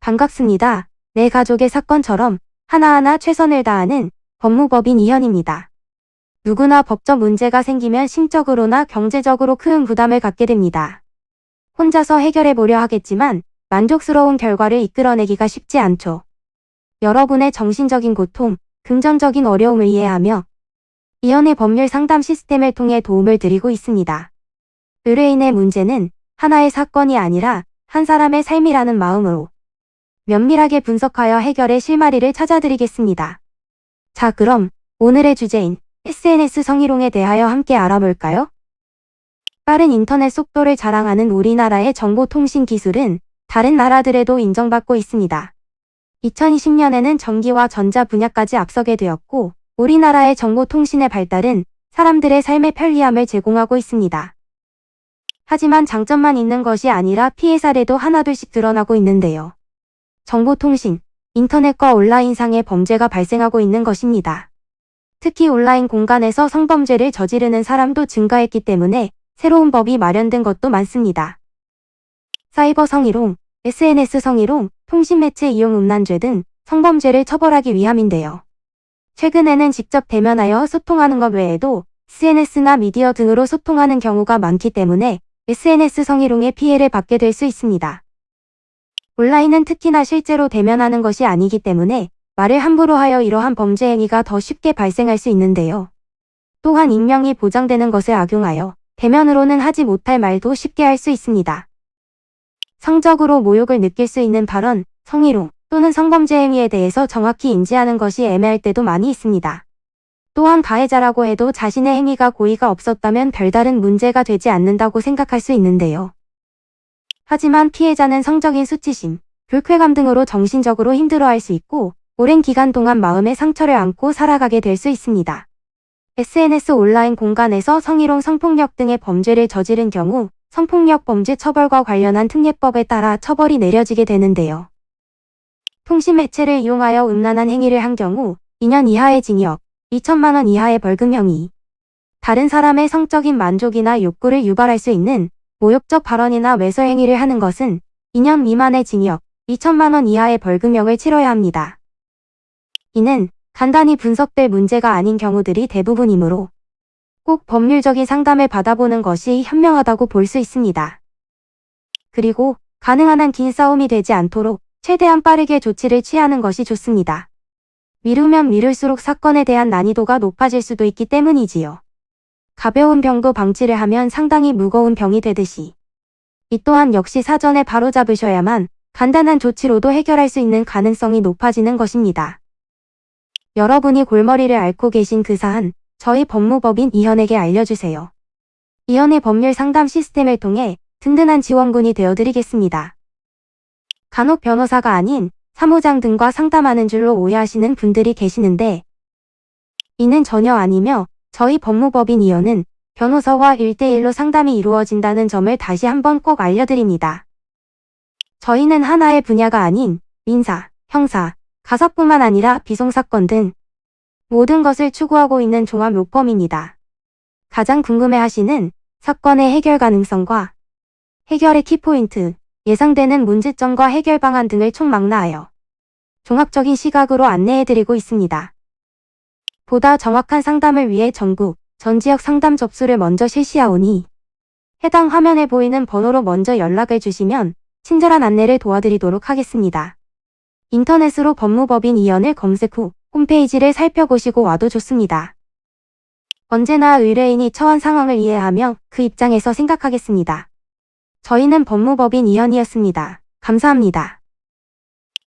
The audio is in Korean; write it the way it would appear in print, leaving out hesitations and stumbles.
반갑습니다. 내 가족의 사건처럼 하나하나 최선을 다하는 법무법인 이현입니다. 누구나 법적 문제가 생기면 심적으로나 경제적으로 큰 부담을 갖게 됩니다. 혼자서 해결해 보려 하겠지만 만족스러운 결과를 이끌어내기가 쉽지 않죠. 여러분의 정신적인 고통, 금전적인 어려움을 이해하며 이현의 법률 상담 시스템을 통해 도움을 드리고 있습니다. 의뢰인의 문제는 하나의 사건이 아니라 한 사람의 삶이라는 마음으로 면밀하게 분석하여 해결의 실마리를 찾아드리겠습니다. 자, 그럼 오늘의 주제인 SNS 성희롱에 대하여 함께 알아볼까요? 빠른 인터넷 속도를 자랑하는 우리나라의 정보통신 기술은 다른 나라들에도 인정받고 있습니다. 2020년에는 전기와 전자 분야까지 앞서게 되었고, 우리나라의 정보통신의 발달은 사람들의 삶의 편리함을 제공하고 있습니다. 하지만 장점만 있는 것이 아니라 피해 사례도 하나둘씩 드러나고 있는데요. 정보통신, 인터넷과 온라인상의 범죄가 발생하고 있는 것입니다. 특히 온라인 공간에서 성범죄를 저지르는 사람도 증가했기 때문에 새로운 법이 마련된 것도 많습니다. 사이버 성희롱, SNS 성희롱, 통신매체 이용 음란죄 등 성범죄를 처벌하기 위함인데요. 최근에는 직접 대면하여 소통하는 것 외에도 SNS나 미디어 등으로 소통하는 경우가 많기 때문에 SNS 성희롱의 피해를 받게 될 수 있습니다. 온라인은 특히나 실제로 대면하는 것이 아니기 때문에 말을 함부로 하여 이러한 범죄 행위가 더 쉽게 발생할 수 있는데요. 또한 익명이 보장되는 것을 악용하여 대면으로는 하지 못할 말도 쉽게 할 수 있습니다. 성적으로 모욕을 느낄 수 있는 발언, 성희롱 또는 성범죄 행위에 대해서 정확히 인지하는 것이 애매할 때도 많이 있습니다. 또한 가해자라고 해도 자신의 행위가 고의가 없었다면 별다른 문제가 되지 않는다고 생각할 수 있는데요. 하지만 피해자는 성적인 수치심, 불쾌감 등으로 정신적으로 힘들어할 수 있고 오랜 기간 동안 마음의 상처를 안고 살아가게 될 수 있습니다. SNS 온라인 공간에서 성희롱, 성폭력 등의 범죄를 저지른 경우 성폭력 범죄 처벌과 관련한 특례법에 따라 처벌이 내려지게 되는데요. 통신매체를 이용하여 음란한 행위를 한 경우 2년 이하의 징역, 2천만 원 이하의 벌금형이, 다른 사람의 성적인 만족이나 욕구를 유발할 수 있는 모욕적 발언이나 외설 행위를 하는 것은 2년 미만의 징역, 2천만 원 이하의 벌금형을 치러야 합니다. 이는 간단히 분석될 문제가 아닌 경우들이 대부분이므로 꼭 법률적인 상담을 받아보는 것이 현명하다고 볼 수 있습니다. 그리고 가능한 한 긴 싸움이 되지 않도록 최대한 빠르게 조치를 취하는 것이 좋습니다. 미루면 미룰수록 사건에 대한 난이도가 높아질 수도 있기 때문이지요. 가벼운 병도 방치를 하면 상당히 무거운 병이 되듯이 이 또한 역시 사전에 바로잡으셔야만 간단한 조치로도 해결할 수 있는 가능성이 높아지는 것입니다. 여러분이 골머리를 앓고 계신 그 사안, 저희 법무법인 이현에게 알려주세요. 이현의 법률 상담 시스템을 통해 든든한 지원군이 되어드리겠습니다. 간혹 변호사가 아닌 사무장 등과 상담하는 줄로 오해하시는 분들이 계시는데 이는 전혀 아니며 저희 법무법인 이현은 변호사와 1대1로 상담이 이루어진다는 점을 다시 한번 꼭 알려드립니다. 저희는 하나의 분야가 아닌 민사, 형사, 가사뿐만 아니라 비송사건 등 모든 것을 추구하고 있는 종합 로펌입니다. 가장 궁금해하시는 사건의 해결 가능성과 해결의 키포인트, 예상되는 문제점과 해결 방안 등을 총망라하여 종합적인 시각으로 안내해드리고 있습니다. 보다 정확한 상담을 위해 전국, 전 지역 상담 접수를 먼저 실시하오니 해당 화면에 보이는 번호로 먼저 연락을 주시면 친절한 안내를 도와드리도록 하겠습니다. 인터넷으로 법무법인 이현을 검색 후 홈페이지를 살펴보시고 와도 좋습니다. 언제나 의뢰인이 처한 상황을 이해하며 그 입장에서 생각하겠습니다. 저희는 법무법인 이현이었습니다. 감사합니다.